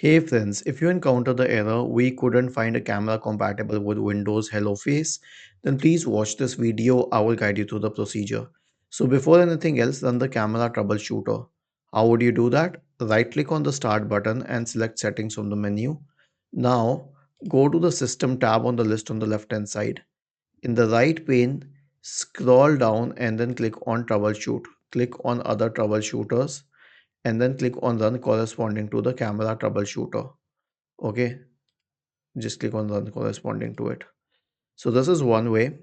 Hey friends, if you encounter the error we couldn't find a camera compatible with Windows Hello Face, then please watch this video. I will guide you through the procedure. So before anything else, run the camera troubleshooter. How would you do that? Right click on the start button and select settings from the menu. Now go to the system tab on the list on the left hand side. In the right pane, scroll down and then click on troubleshoot. Click on other troubleshooters and then click on run corresponding to the camera troubleshooter. Okay, just click on run corresponding to it. So this is one way.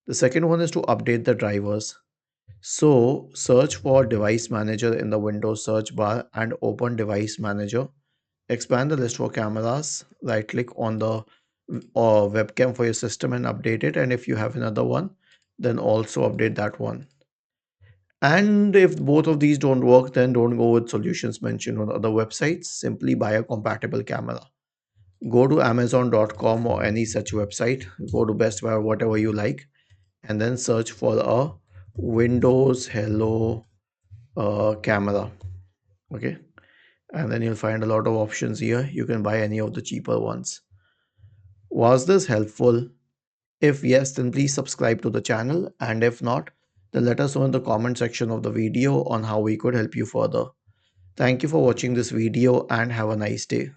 The second one is to update the drivers. So search for device manager in the Windows search bar and open device manager. Expand the list for cameras. Right click on the webcam for your system and update it. And if you have another one, then also update that one. And if both of these don't work, then don't go with solutions mentioned on other websites. Simply buy a compatible camera. Go to amazon.com or any such website, go to Best Buy or whatever you like, and then search for a Windows Hello camera. Okay, and then you'll find a lot of options here. You can buy any of the cheaper ones. Was this helpful? If yes, then please subscribe to the channel, and if not, then let us know in the comment section of the video on how we could help you further. Thank you for watching this video and have a nice day.